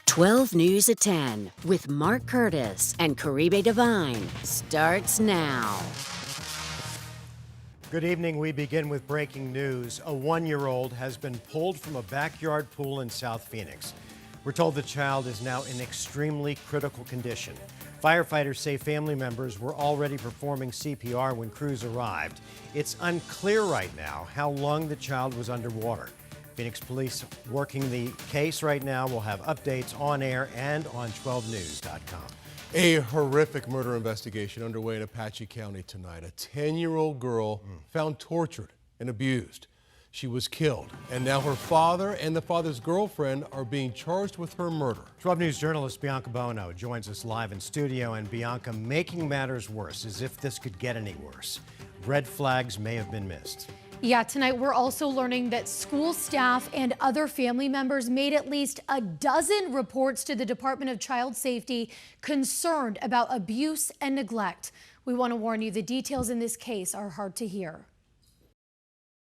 12 News at 10 with Mark Curtis and Caribe Devine starts now. Good evening. We begin with breaking news. A 1-year-old has been pulled from a backyard pool in South Phoenix. We're told the child is now in extremely critical condition. Firefighters say family members were already performing CPR when crews arrived. It's unclear right now how long the child was underwater. Phoenix police working the case right now. We'll have updates on air and on 12news.com. A horrific murder investigation underway in Apache County tonight. A 10-year-old girl found tortured and abused. She was killed, and now her father and the father's girlfriend are being charged with her murder. 12 News journalist Bianca Bono joins us live in studio. And Bianca, making matters worse, as if this could get any worse, red flags may have been missed. Yeah, tonight we're also learning that school staff and other family members made at least a dozen reports to the Department of Child Safety concerned about abuse and neglect. We want to warn you, the details in this case are hard to hear.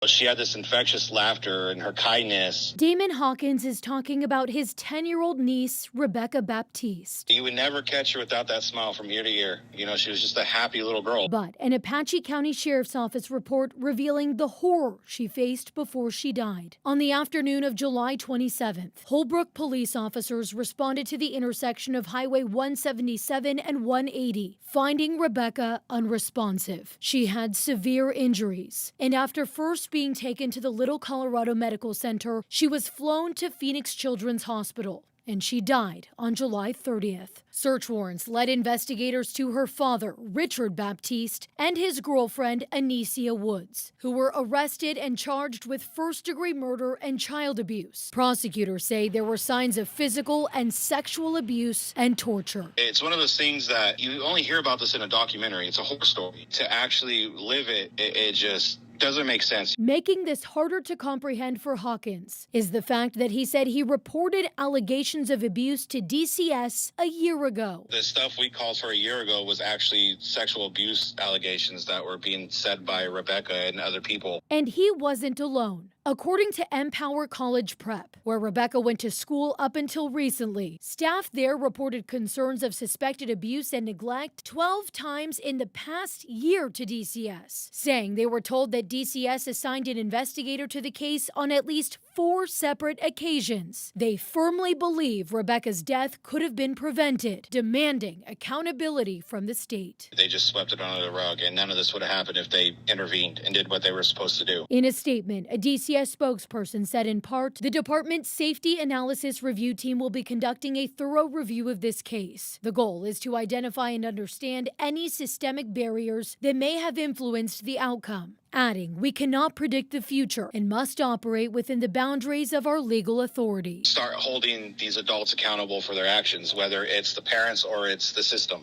She had this infectious laughter and her kindness. Damon Hawkins is talking about his 10-year-old niece, Rebecca Baptiste. You would never catch her without that smile from ear to ear. You know, she was just a happy little girl. But an Apache County Sheriff's Office report revealing the horror she faced before she died. On the afternoon of July 27th, Holbrook police officers responded to the intersection of Highway 177 and 180, finding Rebecca unresponsive. She had severe injuries, and after first being taken to the Little Colorado Medical Center, she was flown to Phoenix Children's Hospital, and she died on July 30th. Search warrants led investigators to her father, Richard Baptiste, and his girlfriend, Anicia Woods, who were arrested and charged with first-degree murder and child abuse. Prosecutors say there were signs of physical and sexual abuse and torture. It's one of those things that you only hear about this in a documentary. It's a horror story. To actually live it, it just doesn't make sense. Making this harder to comprehend for Hawkins is the fact that he said he reported allegations of abuse to DCS a year ago. The stuff we called her a year ago was actually sexual abuse allegations that were being said by Rebecca and other people. And he wasn't alone. According to Empower College Prep, where Rebecca went to school up until recently, staff there reported concerns of suspected abuse and neglect 12 times in the past year to DCS, saying they were told that DCS assigned an investigator to the case on at least 4 separate occasions. They firmly believe Rebecca's death could have been prevented, demanding accountability from the state. They just swept it under the rug, and none of this would have happened if they intervened and did what they were supposed to do. In a statement, a DCS spokesperson said in part, the department's safety analysis review team will be conducting a thorough review of this case. The goal is to identify and understand any systemic barriers that may have influenced the outcome. Adding, we cannot predict the future and must operate within the boundaries of our legal authority. Start holding these adults accountable for their actions, whether it's the parents or it's the system.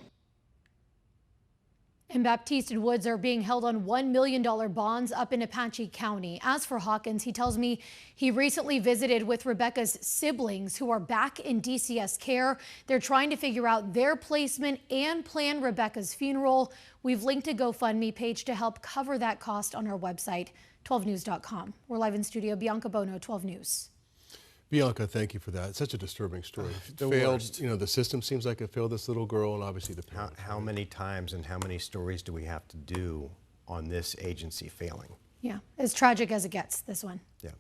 And Baptiste and Woods are being held on $1 million bonds up in Apache County. As for Hawkins, he tells me he recently visited with Rebecca's siblings who are back in DCS care. They're trying to figure out their placement and plan Rebecca's funeral. We've linked a GoFundMe page to help cover that cost on our website, 12news.com. We're live in studio. Bianca Bono, 12 News. Bianca, thank you for that. It's such a disturbing story. The failed, worst. you know, the system seems like it failed this little girl, and obviously the parents. How many times and how many stories do we have to do on this agency failing? Yeah, as tragic as it gets, this one. Yeah.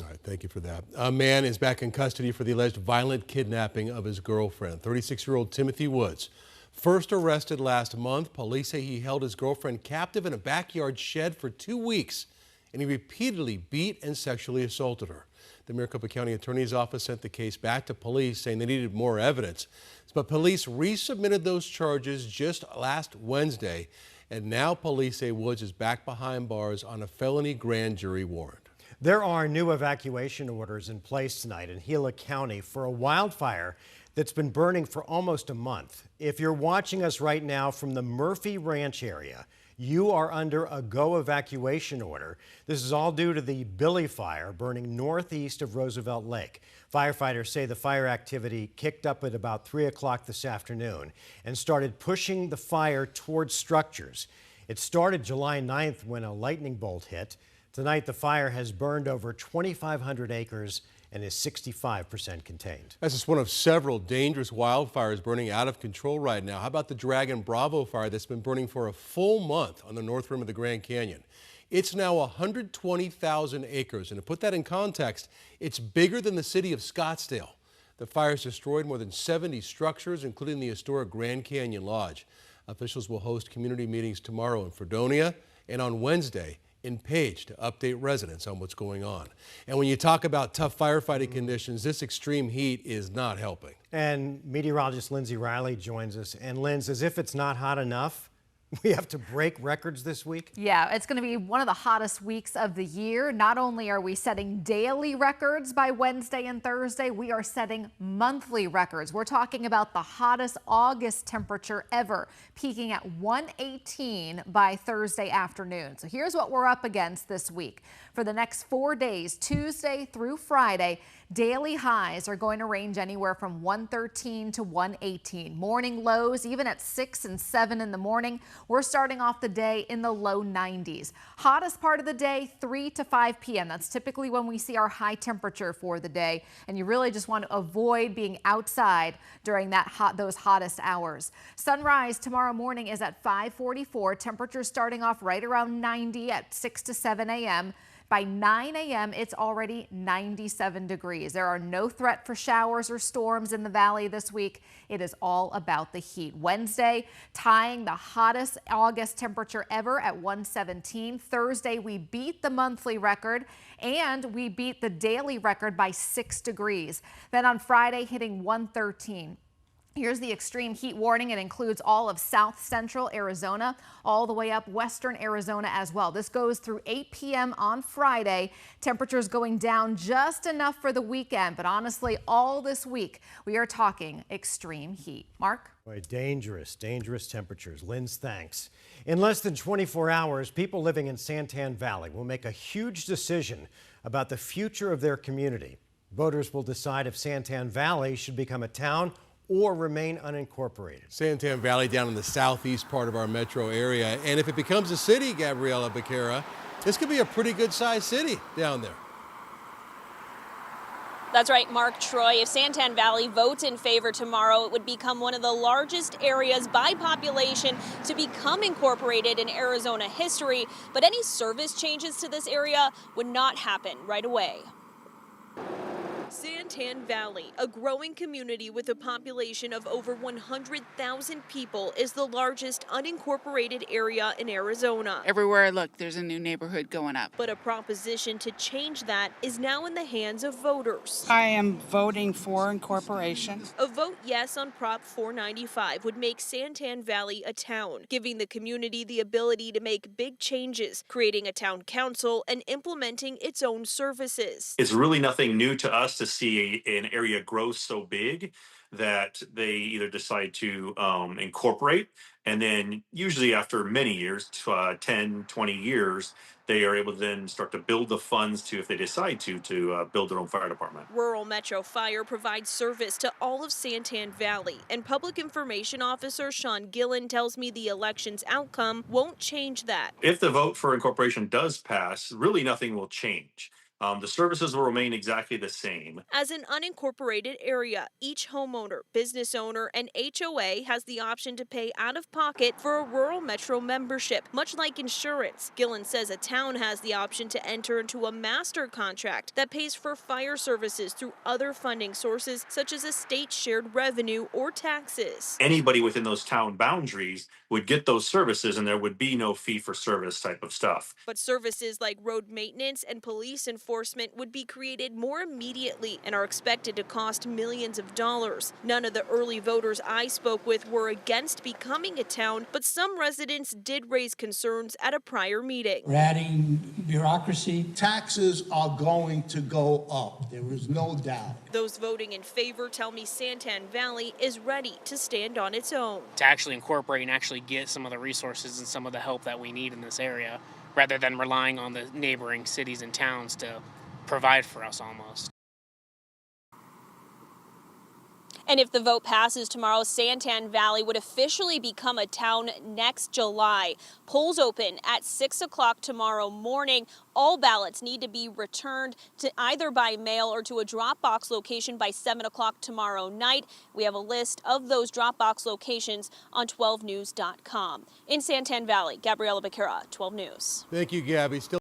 All right, thank you for that. A man is back in custody for the alleged violent kidnapping of his girlfriend, 36-year-old Timothy Woods. First arrested last month, police say he held his girlfriend captive in a backyard shed for 2 weeks, and he repeatedly beat and sexually assaulted her. The Maricopa County Attorney's Office sent the case back to police, saying they needed more evidence. But police resubmitted those charges just last Wednesday, and now police say Woods is back behind bars on a felony grand jury warrant. There are new evacuation orders in place tonight in Gila County for a wildfire that's been burning for almost a month. If you're watching us right now from the Murphy Ranch area, you are under a go evacuation order. This is all due to the Billy Fire burning northeast of Roosevelt Lake. Firefighters say the fire activity kicked up at about 3 o'clock this afternoon and started pushing the fire towards structures. It started July 9th when a lightning bolt hit. Tonight, the fire has burned over 2,500 acres and is 65% contained. That's just one of several dangerous wildfires burning out of control right now. How about the Dragon Bravo fire that's been burning for a full month on the north rim of the Grand Canyon? It's now 120,000 acres, and to put that in context, it's bigger than the city of Scottsdale. The fire's destroyed more than 70 structures, including the historic Grand Canyon Lodge. Officials will host community meetings tomorrow in Fredonia and on Wednesday in Page to update residents on what's going on. And when you talk about tough firefighting conditions, this extreme heat is not helping. And meteorologist Lindsay Riley joins us. And Linz, as if it's not hot enough, we have to break records this week. Yeah, it's going to be one of the hottest weeks of the year. Not only are we setting daily records by Wednesday and Thursday, we are setting monthly records. We're talking about the hottest August temperature ever, peaking at 118 by Thursday afternoon. So here's what we're up against this week. For the next 4 days, Tuesday through Friday, daily highs are going to range anywhere from 113 to 118. Morning lows, even at 6 and 7 in the morning, we're starting off the day in the low 90s. Hottest part of the day, 3 to 5 p.m. That's typically when we see our high temperature for the day. And you really just want to avoid being outside during those hottest hours. Sunrise tomorrow morning is at 5:44. Temperatures starting off right around 90 at 6 to 7 a.m. By 9 a.m., it's already 97 degrees. There are no threat for showers or storms in the valley this week. It is all about the heat. Wednesday, tying the hottest August temperature ever at 117. Thursday, we beat the monthly record and we beat the daily record by 6 degrees. Then on Friday, hitting 113. Here's the extreme heat warning. It includes all of south central Arizona, all the way up western Arizona as well. This goes through 8 p.m. on Friday. Temperatures going down just enough for the weekend, but honestly, all this week, we are talking extreme heat. Mark? Boy, dangerous temperatures. Linz, thanks. In less than 24 hours, people living in Santan Valley will make a huge decision about the future of their community. Voters will decide if Santan Valley should become a town or remain unincorporated. Santan Valley down in the southeast part of our metro area. And if it becomes a city, Gabriela Becerra, this could be a pretty good sized city down there. That's right, Mark, Troy. If Santan Valley votes in favor tomorrow, it would become one of the largest areas by population to become incorporated in Arizona history. But any service changes to this area would not happen right away. Santan Valley, a growing community with a population of over 100,000 people, is the largest unincorporated area in Arizona. Everywhere I look, there's a new neighborhood going up. But a proposition to change that is now in the hands of voters. I am voting for incorporation. A vote yes on Prop 495 would make Santan Valley a town, giving the community the ability to make big changes, creating a town council and implementing its own services. It's really nothing new to us to see an area grow so big that they either decide to incorporate, and then usually after many years, 10, 20 years, they are able to then start to build the funds to, if they decide to build their own fire department. Rural Metro Fire provides service to all of Santan Valley, and Public Information Officer Sean Gillen tells me the election's outcome won't change that. If the vote for incorporation does pass, really nothing will change. The services will remain exactly the same. As an unincorporated area, each homeowner, business owner, and HOA has the option to pay out of pocket for a rural metro membership, much like insurance. Gillen says a town has the option to enter into a master contract that pays for fire services through other funding sources, such as a state shared revenue or taxes. Anybody within those town boundaries would get those services, and there would be no fee for service type of stuff. But services like road maintenance and police enforcement would be created more immediately and are expected to cost millions of dollars. None of the early voters I spoke with were against becoming a town, but some residents did raise concerns at a prior meeting. We're adding bureaucracy. Taxes are going to go up. There is no doubt. Those voting in favor tell me Santan Valley is ready to stand on its own. To actually incorporate and actually get some of the resources and some of the help that we need in this area, rather than relying on the neighboring cities and towns to provide for us almost. And if the vote passes tomorrow, Santan Valley would officially become a town next July. Polls open at 6 o'clock tomorrow morning. All ballots need to be returned to either by mail or to a drop-box location by 7 o'clock tomorrow night. We have a list of those drop-box locations on 12news.com. In Santan Valley, Gabriela Becerra, 12 News. Thank you, Gabby. Still